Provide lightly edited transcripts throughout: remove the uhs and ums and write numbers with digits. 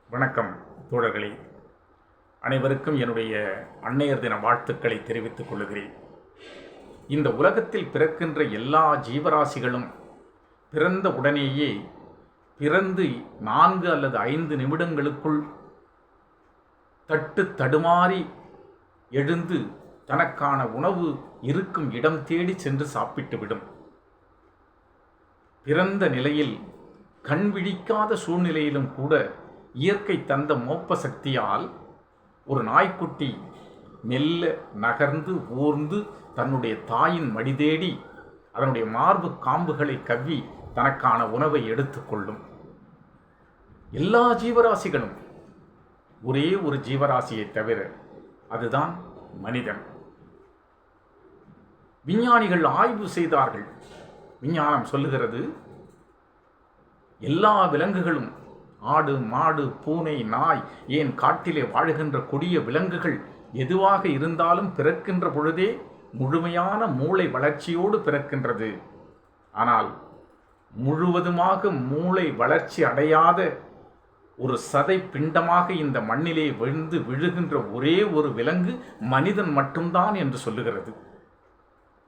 வணக்கம் தோழர்களே. அனைவருக்கும் என்னுடைய அன்னையர் தின வாழ்த்துக்களை தெரிவித்துக் கொள்கிறேன். இந்த உலகத்தில் பிறக்கின்ற எல்லா ஜீவராசிகளும் பிறந்த உடனேயே பிறந்து 4 அல்லது 5 நிமிடங்களுக்குள் தட்டு தடுமாறி எழுந்து தனக்கான உணவு இருக்கும் இடம் தேடி சென்று சாப்பிட்டுவிடும். பிறந்த நிலையில் கண் விழிக்காத சூழ்நிலையிலும் கூட இயற்கை தந்த மோப்ப சக்தியால் ஒரு நாய்க்குட்டி மெல்ல நகர்ந்து ஊர்ந்து தன்னுடைய தாயின் மடி தேடி அதனுடைய மார்பு காம்புகளை கவ்வி தனக்கான உணவை எடுத்துக்கொள்ளும். எல்லா ஜீவராசிகளும் ஒரே ஒரு ஜீவராசியை தவிர, அதுதான் மனிதன். விஞ்ஞானிகள் ஆய்வு செய்தார்கள். விஞ்ஞானம் சொல்லுகிறது, எல்லா விலங்குகளும், ஆடு, மாடு, பூனை, நாய், ஏன் காட்டிலே வாழ்கின்ற கொடிய விலங்குகள் எதுவாக இருந்தாலும் பிறக்கின்ற பொழுதே முழுமையான மூளை வளர்ச்சியோடு பிறக்கின்றது. ஆனால் முழுவதுமாக மூளை வளர்ச்சி அடையாத ஒரு சதை பிண்டமாக இந்த மண்ணிலே விழுகின்ற ஒரே ஒரு விலங்கு மனிதன் மட்டும்தான் என்று சொல்லுகிறது.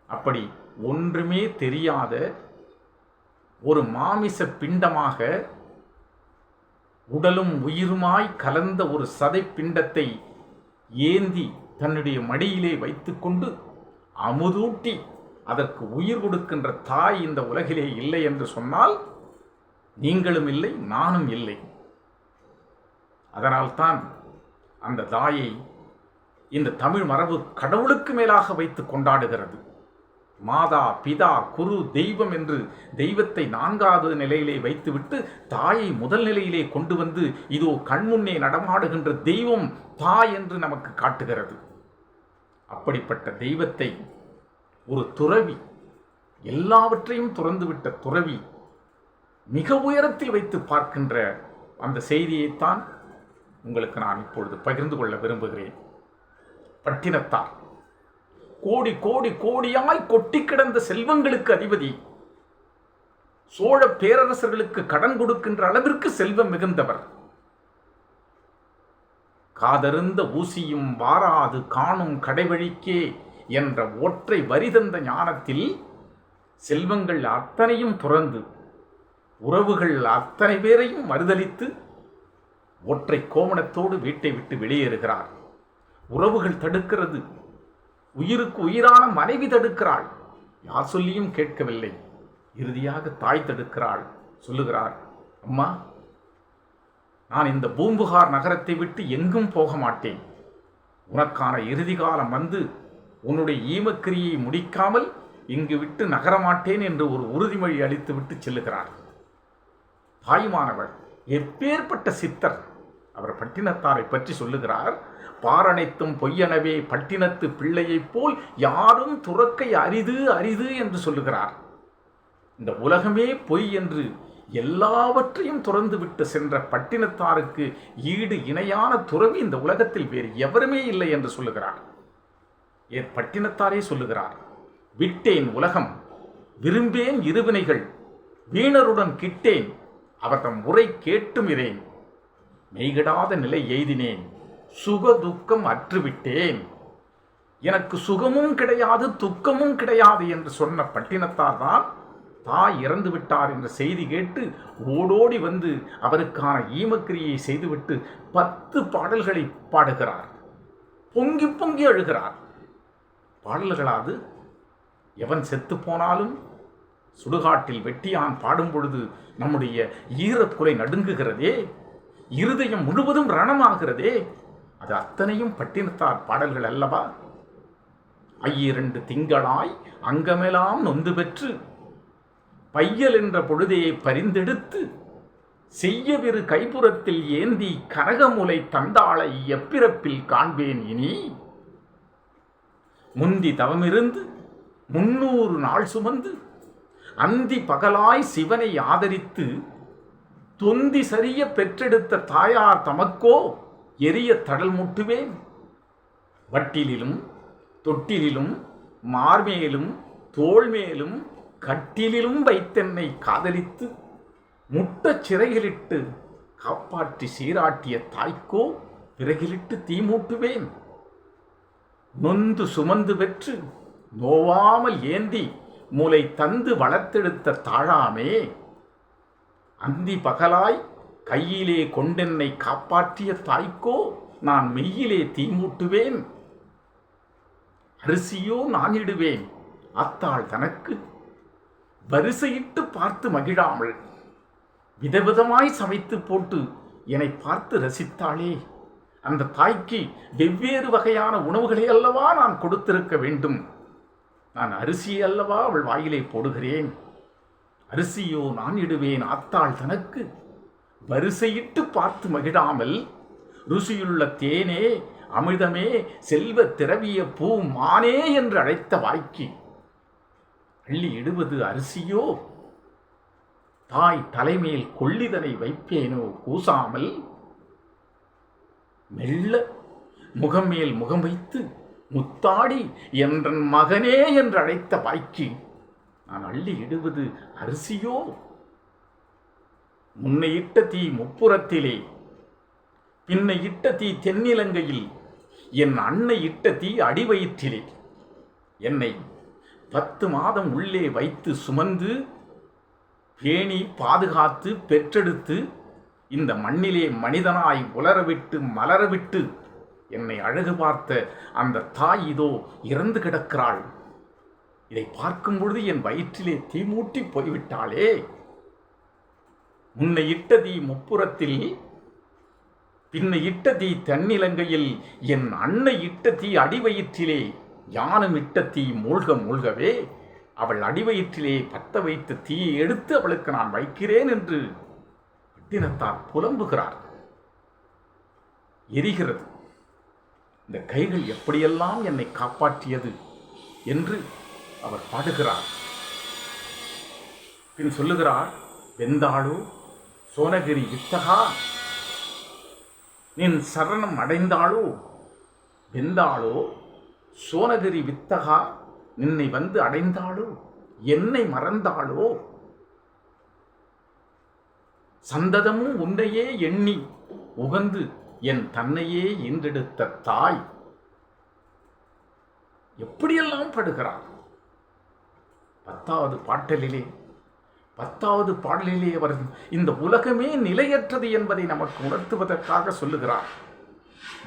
அப்படி ஒன்றுமே தெரியாத ஒரு மாமிச பிண்டமாக உடலும் உயிருமாய் கலந்த ஒரு சதை பிண்டத்தை ஏந்தி தன்னுடைய மடியிலே வைத்துக்கொண்டு அமுதூட்டி அதற்கு உயிர் கொடுக்கின்ற தாய் இந்த உலகிலே இல்லை என்று சொன்னால் நீங்களும் இல்லை, நானும் இல்லை. அதனால்தான் அந்த தாயை இந்த தமிழ் மரபு கடவுளுக்கு மேலாக வைத்து கொண்டாடுகிறது. மாதா, பிதா, குரு, தெய்வம் என்று தெய்வத்தை 4வது நிலையிலே வைத்துவிட்டு தாயை முதல் நிலையிலே கொண்டு வந்து இதோ கண்முன்னே நடமாடுகின்ற தெய்வம் தாய் என்று நமக்கு காட்டுகிறது. அப்படிப்பட்ட தெய்வத்தை ஒரு துறவி, எல்லாவற்றையும் துறந்துவிட்ட துறவி மிக உயரத்தில் வைத்து பார்க்கின்ற அந்த செய்தியைத்தான் உங்களுக்கு நான் இப்பொழுது பகிர்ந்து கொள்ள விரும்புகிறேன். பட்டினத்தார் கோடி கோடி கோடியாய் கொட்டி கிடந்த செல்வங்களுக்கு அதிபதி, சோழ பேரரசர்களுக்கு கடன் கொடுக்கின்ற அளவிற்கு செல்வம் மிகுந்தவர். காதருந்த ஊசியும் வாராது காணும் கடைவழிக்கே என்ற ஒற்றை வரி தந்த ஞானத்தில் செல்வங்கள் அத்தனையும் துறந்து உறவுகள் அத்தனை பேரையும் மறுதலித்து ஒற்றை கோமணத்தோடு வீட்டை விட்டு வெளியேறுகிறார். உறவுகள் தடுக்கிறது, உயிருக்கு உயிரான மனைவி தடுக்கிறாள், யார் சொல்லியும் கேட்கவில்லை. இறுதியாக தாய் தடுக்கிறாள். சொல்லுகிறார், அம்மா, நான் இந்த பூம்புகார் நகரத்தை விட்டு எங்கும் போக மாட்டேன். உனக்கான இறுதி காலம் வந்து உன்னுடைய ஈமக்கிரியை முடிக்காமல் இங்கு விட்டு நகரமாட்டேன் என்று ஒரு உறுதிமொழி அளித்து விட்டு செல்லுகிறார். தாய்மானவர் எப்பேற்பட்ட சித்தர்! அவர் பட்டினத்தாரை பற்றி சொல்லுகிறார், பாரனைத்தும் பொய்யனவே பட்டினத்து பிள்ளையைப் போல் யாரும் துறக்கை அரிது அரிது என்று சொல்லுகிறார். இந்த உலகமே பொய் என்று எல்லாவற்றையும் துறந்து விட்டு சென்ற பட்டினத்தாருக்கு ஈடு இணையான துறவி இந்த உலகத்தில் வேறு எவருமே இல்லை என்று சொல்லுகிறார். ஏன் பட்டினத்தாரே சொல்லுகிறார், விட்டேன் உலகம் விரும்பேன் இருவினைகள் வீணருடன் கிட்டேன் அவர்தம் முறை கேட்டுமிரேன் மெய்கிடாத நிலை எய்தினேன் சுக துக்கம் அற்றுவிட்டேன். எனக்கு சுகமும் கிடையாது துக்கமும் கிடையாது என்று சொன்ன பட்டினத்தார் தான் தாய் இறந்து விட்டார் என்ற செய்தி கேட்டு ஓடோடி வந்து அவருக்கான ஈமக்கிரியை செய்துவிட்டு 10 பாடல்களை பாடுகிறார். பொங்கி பொங்கி அழுகிறார். பாடல்களாது எவன் செத்து போனாலும் சுடுகாட்டில் வெட்டியான் பாடும் பொழுது நம்முடைய ஈரக்குலை நடுங்குகிறதே, இருதயம் முழுவதும் ரணமாகிறதே, அது அத்தனையும் பட்டினத்தார் பாடல்கள் அல்லவா? 2 திங்களாய் அங்கமெல்லாம் நொந்து பெற்று பையல் என்ற பொழுதையை பரிந்தெடுத்து செய்யவிரு கைப்புறத்தில் ஏந்தி கனகமுலை தந்தாளை எப்பிறப்பில் காண்பேன் இனி. முந்தி தவமிருந்து 300 நாள் சுமந்து அந்தி பகலாய் சிவனை ஆதரித்து தொந்தி சரிய பெற்றெடுத்த தாயார் தமக்கோ எரிய தடல் முட்டுவேன். வட்டிலிலும் தொட்டிலும் மார்மேலும் தோள்மேலும் கட்டிலும் வைத்தென்னை காதலித்து முட்டச் சிறையிலிட்டு காப்பாற்றி சீராட்டிய தாய்க்கோ விறகிலிட்டு தீமூட்டுவேன். நொந்து சுமந்து பெற்று நோவாமல் ஏந்தி மூளை தந்து வளர்த்தெடுத்த தாழாமே, அந்தி பகலாய் கையிலே கொண்டென்னை காப்பாற்றிய தாய்க்கோ நான் மெய்யிலே தீமூட்டுவேன். அரிசியோ நான் இடுவேன் அத்தாள் தனக்கு, வரிசையிட்டு பார்த்து மகிழாமல் விதவிதமாய் சமைத்து போட்டு என்னை பார்த்து ரசித்தாளே, அந்த தாய்க்கு வெவ்வேறு வகையான உணவுகளை அல்லவா நான் கொடுத்திருக்க வேண்டும். நான் அரிசி அல்லவா அவள் வாயிலே போடுகிறேன். அரிசியோ நான் இடுவேன் ஆத்தாள் தனக்கு, வரிசையிட்டு பார்த்து மகிழாமல் ருசியுள்ள தேனே அமிர்தமே செல்வ திரவிய பூ மானே என்று அழைத்த வாய்க்கு அள்ளி இடுவது அரிசியோ, தாய் தலைமேல் கொள்ளிதனை வைப்பேனோ கூசாமல், மெல்ல முகம் மேல் முகம் வைத்து முத்தாடி என்றன் மகனே என்று அழைத்த வாய்க்கு நான் அள்ளி இடுவது அரிசியோ. முன்னை இட்ட தீ முப்புறத்திலே, பின்னை இட்ட தீ தென்னிலங்கையில், என் அன்னை இட்ட தீ அடிவயிற்றிலே. என்னை 10 மாதம் உள்ளே வைத்து சுமந்து பேணி பாதுகாத்து பெற்றெடுத்து இந்த மண்ணிலே மனிதனாய் உலரவிட்டு மலரவிட்டு என்னை அழகு பார்த்த அந்த தாய் இதோ இறந்து கிடக்கிறாள். இதை பார்க்கும் பொழுது என் வயிற்றிலே தீமூட்டி போய்விட்டாளே. முன்னை இட்ட தீ முப்புறத்தில், பின்னை இட்ட தீ தென்னிலங்கையில், என் அன்னை இட்ட தீ அடிவயிற்றிலே. யானும் இட்ட தீ மூழ்க மூழ்கவே அவள் அடிவயிற்றிலே பத்த வைத்து தீயை எடுத்து அவளுக்கு நான் வைக்கிறேன் என்று பட்டினத்தார் புலம்புகிறார். எரிகிறது. இந்த கைகள் எப்படியெல்லாம் என்னை காப்பாற்றியது என்று அவர் பாடுகிறார். பின் சொல்லுகிறார், வெந்தாளோ சோனகிரி வித்தகா, நின் சரணம் அடைந்தாளோ. வெந்தாளோ சோனகிரி வித்தகா, நின்னை வந்து அடைந்தாளோ, என்னை மறந்தாளோ. சந்ததமும் உன்னையே எண்ணி உகந்து என் தன்னையே ஈன்றெடுத்த தாய். எப்படியெல்லாம் படுகிறார். 10வது பாடலிலே அவர் இந்த உலகமே நிலையற்றது என்பதை நமக்கு உணர்த்துவதற்காக சொல்லுகிறார்.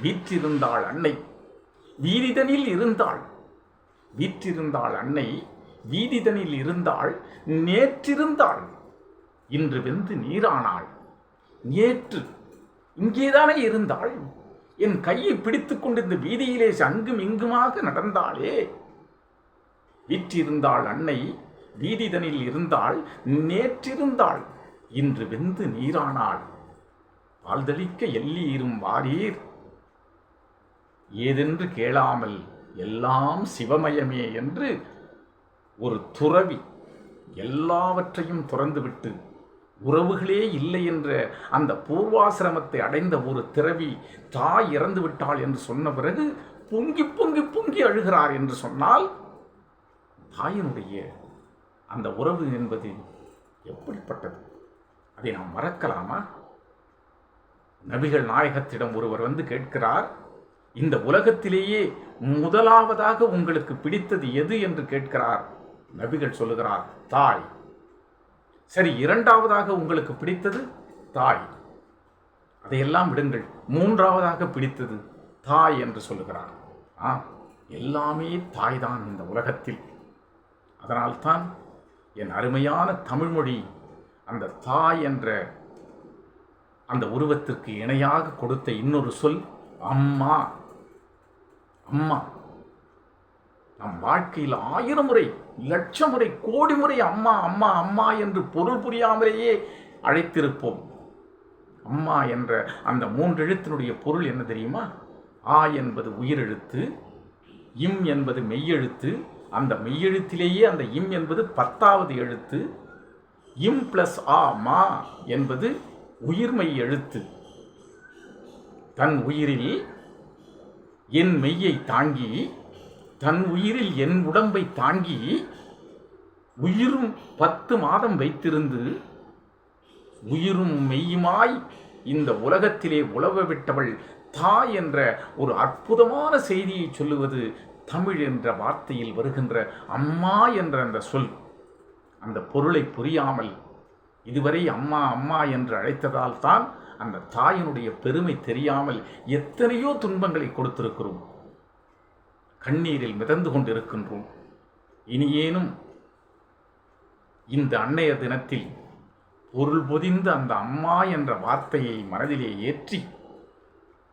வீற்றிருந்தாள் அன்னை வீதிதனில் இருந்தாள். வீற்றிருந்தாள் அன்னை வீதிதனில் இருந்தாள். நேற்றிருந்தாள் இன்று வெந்து நீரானாள். நேற்று இங்கேதானே இருந்தாள். என் கையை பிடித்துக் கொண்டு இந்த வீதியிலே அங்கும் இங்குமாக நடந்தாளே. வீற்றிருந்தாள் அன்னை வீதிதனில் இருந்தாள். நேற்றிருந்தாள் இன்று வெந்து நீரானாள். பால்தளிக்க எல்லீரும் வாரீர், ஏதென்று கேளாமல் எல்லாம் சிவமயமே என்று ஒரு துறவி எல்லாவற்றையும் துறந்துவிட்டு உறவுகளே இல்லை என்ற அந்த பூர்வாசிரமத்தை அடைந்த ஒரு துறவி தாய் இறந்து விட்டாள் என்று சொன்ன பிறகு பொங்கி பொங்கி பொங்கி அழுகிறார் என்று சொன்னால், தாயினுடைய அந்த உறவு என்பது எப்படிப்பட்டது? அதை நாம் மறக்கலாமா? நபிகள் நாயகத்திடம் ஒருவர் வந்து கேட்கிறார், இந்த உலகத்திலேயே முதலாவதாக உங்களுக்கு பிடித்தது எது என்று கேட்கிறார். நபிகள் சொல்லுகிறார், தாய். சரி, இரண்டாவதாக உங்களுக்கு பிடித்தது தாய், அதையெல்லாம் விடுங்கள், மூன்றாவதாக பிடித்தது தாய் என்று சொல்லுகிறார். எல்லாமே தாய்தான் இந்த உலகத்தில். அதனால்தான் என் அருமையான தமிழ்மொழி அந்த தாய் என்ற அந்த உருவத்திற்கு இணையாக கொடுத்த இன்னொரு சொல் அம்மா. அம்மா நம் வாழ்க்கையில் 1000 முறை, லட்சம் முறை, கோடி முறை அம்மா அம்மா அம்மா என்று பொருள் புரியாமலேயே அழைத்திருப்போம். அம்மா என்ற அந்த 3 எழுத்தினுடைய பொருள் என்ன தெரியுமா? ஆ என்பது உயிரெழுத்து, இம் என்பது மெய்யெழுத்து, அந்த மெய்யெழுத்திலேயே அந்த இம் என்பது 10வது எழுத்து, இம் பிளஸ் ஆ மா என்பது உயிர்மெய் எழுத்து. தன் உயிரில் என் மெய்யை தாங்கி, தன் உயிரில் என் உடம்பை தாங்கி, உயிரும் 10 மாதம் வைத்திருந்து, உயிரும் மெய்யுமாய் இந்த உலகத்திலே உலவ விட்டவள் தாய் என்ற ஒரு அற்புதமான செய்தியை சொல்லுவது தமிழ் என்ற வார்த்தையில் வருகின்ற அம்மா என்ற அந்த சொல். அந்த பொருளை புரியாமல் இதுவரை அம்மா அம்மா என்று அழைத்ததால் தான் அந்த தாயினுடைய பெருமை தெரியாமல் எத்தனையோ துன்பங்களை கொடுத்திருக்கிறோம். கண்ணீரில் மிதந்து கொண்டிருக்கின்றோம். இனியேனும் இந்த அன்னையர் தினத்தில் பொருள் பொதிந்த அந்த அம்மா என்ற வார்த்தையை மனதிலே ஏற்றி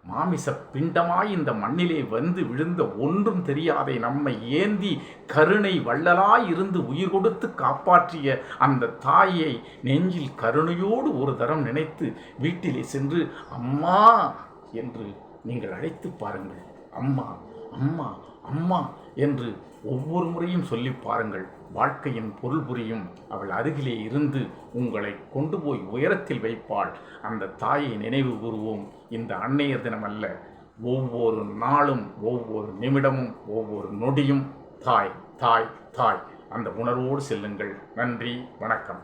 மாமிச பிண்டமாய் இந்த மண்ணிலே வந்து விழுந்த ஒன்றும் தெரியாதே நம்மை ஏந்தி கருணை வள்ளலாய் இருந்து உயிர் கொடுத்து காப்பாற்றிய அந்த தாயை நெஞ்சில் கருணையோடு ஒரு தரம் நினைத்து வீட்டிலே சென்று அம்மா என்று நீங்கள் அழைத்து பாருங்கள். அம்மா அம்மா அம்மா என்று ஒவ்வொரு முறையும் சொல்லி பாருங்கள். வாழ்க்கையின் பொருள் புரியும். அவள் அருகிலே இருந்து உங்களை கொண்டு போய் உயரத்தில் வைப்பாள். அந்த தாயை நினைவு கூறுவோம். இந்த அன்னையர் தினம் அல்ல, ஒவ்வொரு நாளும் ஒவ்வொரு நிமிடமும் ஒவ்வொரு நொடியும் தாய் தாய் தாய் அந்த உணர்வோடு செல்லுங்கள். நன்றி, வணக்கம்.